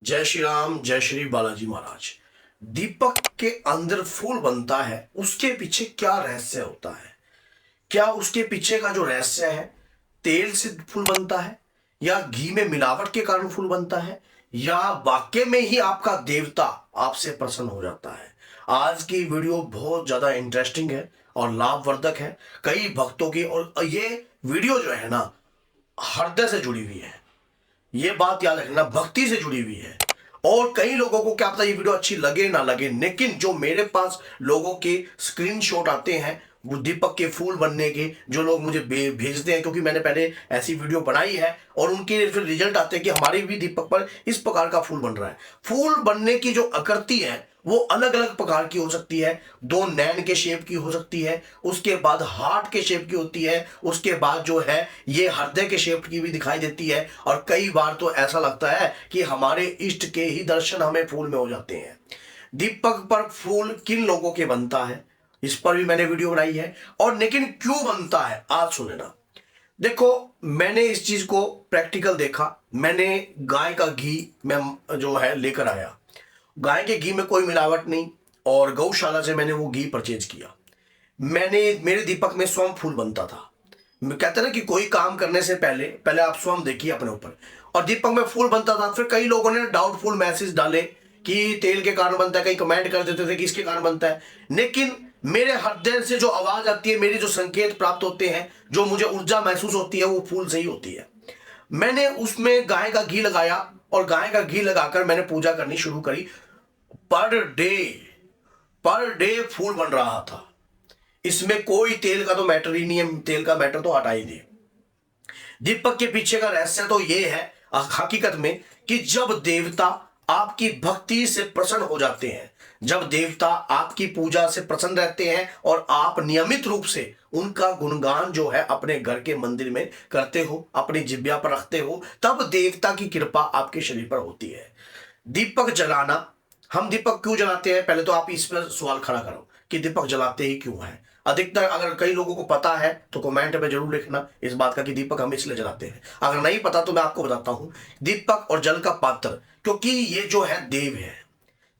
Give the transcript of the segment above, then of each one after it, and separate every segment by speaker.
Speaker 1: जय श्री राम, जय श्री बालाजी महाराज। दीपक के अंदर फूल बनता है, उसके पीछे क्या रहस्य होता है? क्या उसके पीछे का जो रहस्य है, तेल से फूल बनता है या घी में मिलावट के कारण फूल बनता है, या वाक्य में ही आपका देवता आपसे प्रसन्न हो जाता है? आज की वीडियो बहुत ज्यादा इंटरेस्टिंग है और लाभवर्धक है कई भक्तों की। और ये वीडियो जो है ना, हृदय से जुड़ी हुई है। ये बात याद रखना, भक्ति से जुड़ी हुई है। और कई लोगों को क्या पता ये वीडियो अच्छी लगे ना लगे, लेकिन जो मेरे पास लोगों के स्क्रीनशॉट आते हैं वो दीपक के फूल बनने के, जो लोग मुझे भेजते हैं, क्योंकि मैंने पहले ऐसी वीडियो बनाई है और उनके फिर रिजल्ट आते हैं कि हमारे भी दीपक पर इस प्रकार का फूल बन रहा है। फूल बनने की जो आकृति है वो अलग अलग प्रकार की हो सकती है। दो नैन के शेप की हो सकती है, उसके बाद हार्ट के शेप की होती है, उसके बाद जो है ये हृदय के शेप की भी दिखाई देती है। और कई बार तो ऐसा लगता है कि हमारे इष्ट के ही दर्शन हमें फूल में हो जाते हैं। दीपक पर फूल किन लोगों के बनता है, इस पर भी मैंने वीडियो बनाई है। और लेकिन क्यों बनता है, आज सुने ना। देखो, मैंने इस चीज को प्रैक्टिकल देखा। मैंने गाय का घी मैं जो है लेकर आया। गाय के घी में कोई मिलावट नहीं, और गौशाला से मैंने वो घी परचेज किया। मेरे दीपक में स्वयं फूल बनता था। कहते हैं ना कि कोई काम करने से पहले पहले आप स्वयं देखिए अपने ऊपर। और दीपक में फूल बनता था। फिर कई लोगों ने डाउटफुल मैसेज डाले कि तेल के कारण बनता है, कई कमेंट कर देते थे कि इसके कारण बनता है। लेकिन मेरे हृदय से जो आवाज आती है, मेरे जो संकेत प्राप्त होते हैं, जो मुझे ऊर्जा महसूस होती है, वो फूल से ही होती है। मैंने उसमें गाय का घी लगाया और गाय का घी लगाकर मैंने पूजा करनी शुरू करी। पर डे पर डे फूल बन रहा था। इसमें कोई तेल का तो मैटर ही नहीं है, तेल का मैटर तो हटा ही दे। दीपक के पीछे का रहस्य तो ये है हकीकत में, कि जब देवता आपकी भक्ति से प्रसन्न हो जाते हैं, जब देवता आपकी पूजा से प्रसन्न रहते हैं और आप नियमित रूप से उनका गुणगान जो है अपने घर के मंदिर में करते हो, अपनी जिब्या पर रखते हो, तब देवता की कृपा आपके शरीर पर होती है। दीपक जलाना, हम दीपक क्यों जलाते हैं, पहले तो आप इस पर सवाल खड़ा करो कि दीपक जलाते ही क्यों है। अधिकतर अगर कई लोगों को पता है तो कमेंट में जरूर लिखना इस बात का कि दीपक हम इसलिए जलाते हैं। अगर नहीं पता तो मैं आपको बताता हूं। दीपक और जल का पात्र, क्योंकि ये जो है देव है,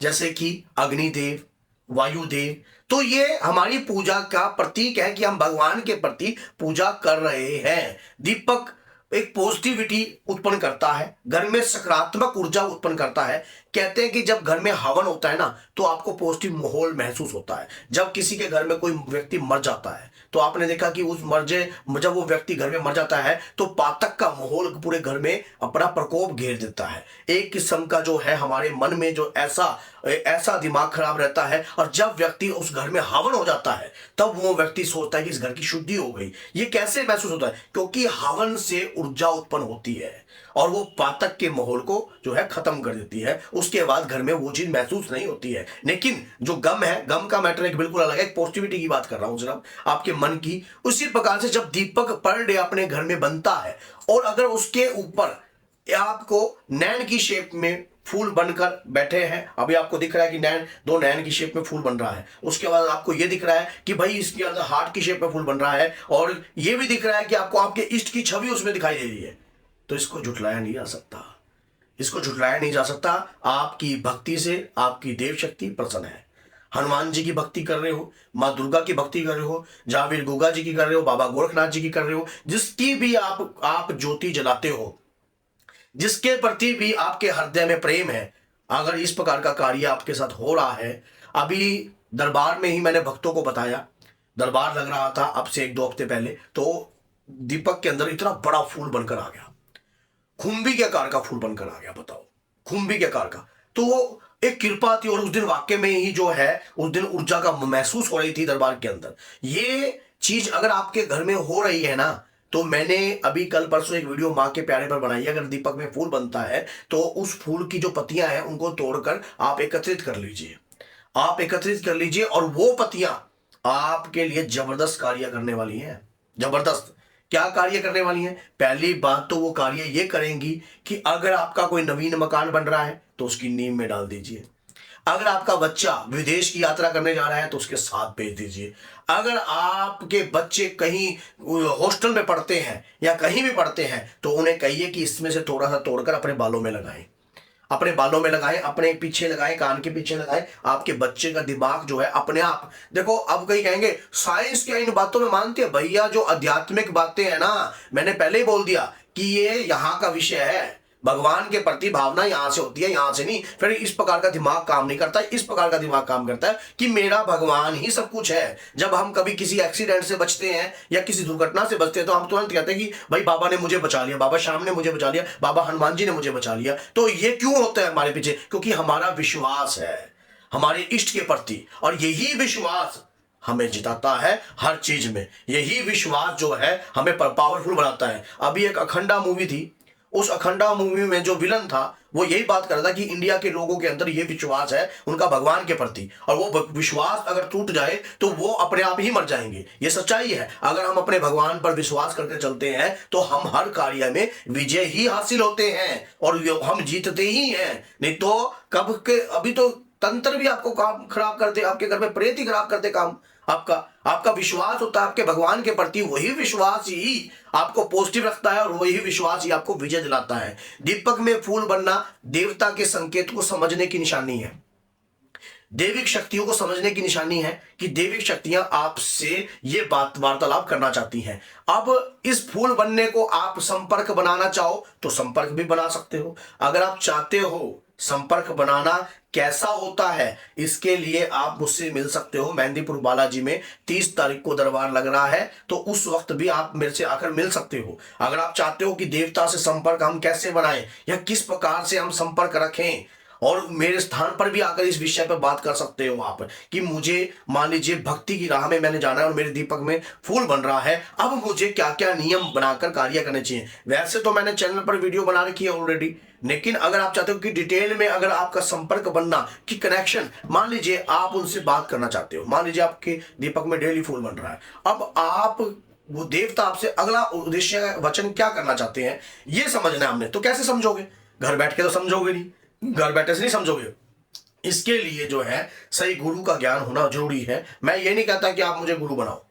Speaker 1: जैसे कि अग्निदेव, वायुदेव, तो ये हमारी पूजा का प्रतीक है कि हम भगवान के प्रति पूजा कर रहे हैं। दीपक एक पॉजिटिविटी उत्पन्न करता है, घर में सकारात्मक ऊर्जा उत्पन्न करता है। कहते हैं कि जब घर में हवन होता है ना, तो आपको पॉजिटिव माहौल महसूस होता है। जब किसी के घर में कोई व्यक्ति मर जाता है, तो आपने देखा कि उस मर्जे जब वो व्यक्ति घर में मर जाता है तो पातक का माहौल पूरे घर में अपना प्रकोप घेर देता है। एक किस्म का जो है हमारे मन में जो ऐसा ऐसा दिमाग खराब रहता है। और जब व्यक्ति उस घर में हवन हो जाता है, तब वो व्यक्ति सोचता है कि इस घर की शुद्धि हो गई। ये कैसे महसूस होता है? क्योंकि हवन से ऊर्जा उत्पन्न होती है और वो पातक के माहौल को जो है खत्म कर देती है। उसके बाद घर में वो चीज महसूस नहीं होती है। लेकिन जो गम है, गम का मैटर एक बिल्कुल अलग है। एक पॉजिटिविटी की बात कर रहा हूं सिर्फ आपके मन की। उसी प्रकार से जब दीपक पर डे अपने घर में बनता है और अगर उसके ऊपर आपको नैन की शेप में फूल बनकर बैठे हैं, अभी आपको दिख रहा है कि नैन, दो नैन की शेप में फूल बन रहा है। उसके बाद आपको ये दिख रहा है कि भाई इसके अंदर हार्ट की शेप में फूल बन रहा है, और ये भी दिख रहा है कि आपको आपके इष्ट की छवि उसमें दिखाई दे रही है। तो इसको झुठलाया नहीं जा सकता, इसको झुठलाया नहीं जा सकता। आपकी भक्ति से आपकी देव शक्ति प्रसन्न है। हनुमान जी की भक्ति कर रहे हो, माँ दुर्गा की भक्ति कर रहे हो, जावीर गुगा जी की कर रहे हो, बाबा गोरखनाथ जी की कर रहे हो, जिसकी भी आप ज्योति जलाते हो, जिसके प्रति भी आपके हृदय में प्रेम है, अगर इस प्रकार का कार्य आपके साथ हो रहा है। अभी दरबार में ही मैंने भक्तों को बताया, दरबार लग रहा था अब से 1-2 हफ्ते पहले, तो दीपक के अंदर इतना बड़ा फूल बनकर आ गया, खुंबी के आकार का फूल बनकर आ गया। बताओ, खुंबी के आकार का। तो वो एक कृपा थी। और उस दिन वाक्य में ही जो है उस दिन ऊर्जा का महसूस हो रही थी दरबार के अंदर। ये चीज अगर आपके घर में हो रही है ना, तो मैंने अभी कल परसों एक वीडियो माँ के प्यारे पर बनाई है। अगर दीपक में फूल बनता है तो उस फूल की जो पत्तियां हैं उनको तोड़कर आप एकत्रित कर लीजिए, आप एकत्रित कर लीजिए। और वो पत्तियां आपके लिए जबरदस्त कार्य करने वाली हैं। जबरदस्त क्या कार्य करने वाली हैं? पहली बात तो वो कार्य ये करेंगी कि अगर आपका कोई नवीन मकान बन रहा है तो उसकी नींव में डाल दीजिए। अगर आपका बच्चा विदेश की यात्रा करने जा रहा है तो उसके साथ भेज दीजिए। अगर आपके बच्चे कहीं हॉस्टल में पढ़ते हैं या कहीं भी पढ़ते हैं तो उन्हें कहिए कि इसमें से थोड़ा सा तोड़कर अपने बालों में लगाएं। अपने बालों में लगाएं, अपने पीछे लगाएं, कान के पीछे लगाएं, आपके बच्चे का दिमाग जो है अपने आप देखो। अब कई कहेंगे साइंस क्या इन बातों में मानती है? भैया जो आध्यात्मिक बातें हैं ना, मैंने पहले ही बोल दिया कि ये यहाँ का विषय है। भगवान के प्रति भावना यहां से होती है, यहां से नहीं। फिर इस प्रकार का दिमाग काम नहीं करता, इस प्रकार का दिमाग काम करता है कि मेरा भगवान ही सब कुछ है। जब हम कभी किसी एक्सीडेंट से बचते हैं या किसी दुर्घटना से बचते हैं तो हम तुरंत कहते हैं कि भाई बाबा ने मुझे बचा लिया, बाबा श्याम ने मुझे बचा लिया, बाबा हनुमान जी ने मुझे बचा लिया। तो ये क्यों होता है हमारे पीछे? क्योंकि हमारा विश्वास है हमारे इष्ट के प्रति, और यही विश्वास हमें जिताता है हर चीज में। यही विश्वास जो है हमें पावरफुल बनाता है। अभी एक अखंडा मूवी थी, उस अखंडा मूवी में जो विलन था वो यही बात कर रहा था कि इंडिया के लोगों के अंदर ये विश्वास है उनका भगवान के प्रति, और वो विश्वास अगर टूट जाए तो वो अपने आप ही मर जाएंगे। ये सच्चाई है। अगर हम अपने भगवान पर विश्वास करके चलते हैं तो हम हर कार्य में विजय ही हासिल होते हैं और हम जीतते ही हैं। नहीं तो कब के अभी तो तंत्र भी आपको काम खराब करते, आपके घर में प्रेत ही खराब करते काम। आपका विश्वास होता है आपके भगवान के प्रति, वही विश्वास ही आपको पॉजिटिव रखता है और वही विश्वास ही आपको विजय दिलाता है। दीपक में फूल बनना देवता के संकेत को समझने की निशानी है, दैविक शक्तियों को समझने की निशानी है कि दैविक शक्तियां आपसे ये बात वार्तालाप करना चाहती हैं। अब इस फूल बनने को आप संपर्क बनाना चाहो तो संपर्क भी बना सकते हो। अगर आप चाहते हो संपर्क बनाना कैसा होता है, इसके लिए आप मुझसे मिल सकते हो। मेहंदीपुर बालाजी में 30 तारीख को दरबार लग रहा है, तो उस वक्त भी आप मेरे से आकर मिल सकते हो। अगर आप चाहते हो कि देवता से संपर्क हम कैसे बनाएं या किस प्रकार से हम संपर्क रखें, और मेरे स्थान पर भी आकर इस विषय पर बात कर सकते हो आप कि मुझे मान लीजिए भक्ति की राह में मैंने जाना है और मेरे दीपक में फूल बन रहा है, अब मुझे क्या क्या नियम बनाकर कार्य करने चाहिए। वैसे तो मैंने चैनल पर वीडियो बना रखी है ऑलरेडी, लेकिन अगर आप चाहते हो कि डिटेल में अगर आपका संपर्क बनना कि कनेक्शन, मान लीजिए आप उनसे बात करना चाहते हो, मान लीजिए आपके दीपक में डेली फूल बन रहा है, अब आप वो देवता आपसे अगला उद्देश्य वचन क्या करना चाहते हैं ये समझना है हमने। तो कैसे समझोगे? घर बैठ के तो समझोगे नहीं, घर बैठे से नहीं समझोगे। इसके लिए जो है सही गुरु का ज्ञान होना जरूरी है। मैं ये नहीं कहता कि आप मुझे गुरु बनाओ,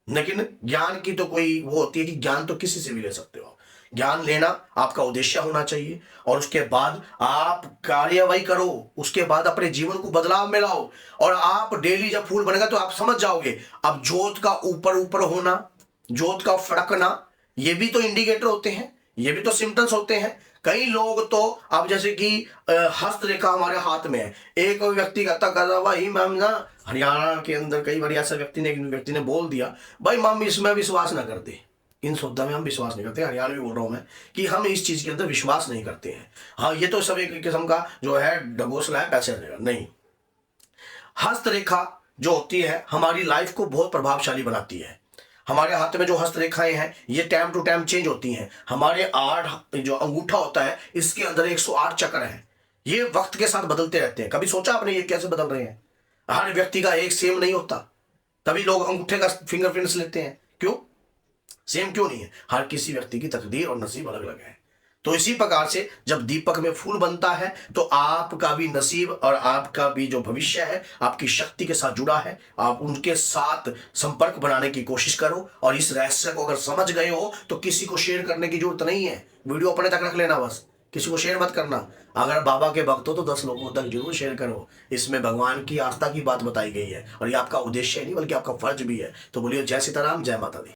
Speaker 1: लेकिन ज्ञान की तो कोई वो होती है कि ज्ञान तो किसी से भी ले सकते हो। ज्ञान लेना आपका उद्देश्य होना चाहिए और उसके बाद आप कार्यवाही करो, उसके बाद अपने जीवन को बदलाव में लाओ, और आप डेली जब फूल बनेगा तो आप समझ जाओगे। अब जोत का ऊपर ऊपर होना, जोत का फड़कना, ये भी तो इंडिकेटर होते हैं, ये भी तो सिम्टम्स होते हैं। कई लोग तो अब जैसे कि हस्तरेखा हमारे हाथ में है, एक व्यक्ति कहता भाई मैम ना, हरियाणा के अंदर कई बार ऐसा व्यक्ति ने बोल दिया भाई मैम इसमें विश्वास ना करते, इन शब्दों में हम विश्वास नहीं करते। हरियाणा भी बोल रहा हूं मैं कि हम इस चीज के अंदर विश्वास नहीं करते हैं। हाँ, ये तो सब एक किस्म का जो है ढगोसला है, पैसे देगा नहीं। हस्तरेखा जो होती है हमारी लाइफ को बहुत प्रभावशाली बनाती है। हमारे हाथ में जो हस्तरेखाएं हैं ये टाइम टू टाइम चेंज होती हैं। हमारे 8 जो अंगूठा होता है इसके अंदर 108 चक्र हैं, ये वक्त के साथ बदलते रहते हैं। कभी सोचा आपने ये कैसे बदल रहे हैं? हर व्यक्ति का एक सेम नहीं होता, तभी लोग अंगूठे का फिंगरप्रिंट्स लेते हैं। क्यों सेम क्यों नहीं है? हर किसी व्यक्ति की तकदीर और नसीब अलग अलग है। तो इसी प्रकार से जब दीपक में फूल बनता है तो आपका भी नसीब और आपका भी जो भविष्य है आपकी शक्ति के साथ जुड़ा है। आप उनके साथ संपर्क बनाने की कोशिश करो, और इस रहस्य को अगर समझ गए हो तो किसी को शेयर करने की जरूरत नहीं है। वीडियो अपने तक रख लेना, बस किसी को शेयर मत करना। अगर बाबा के भक्त हो तो 10 लोगों तक जरूर शेयर करो। इसमें भगवान की आस्था की बात बताई गई है और ये आपका उद्देश्य नहीं बल्कि आपका फर्ज भी है। तो बोलिए जय सीताराम, जय माता दी।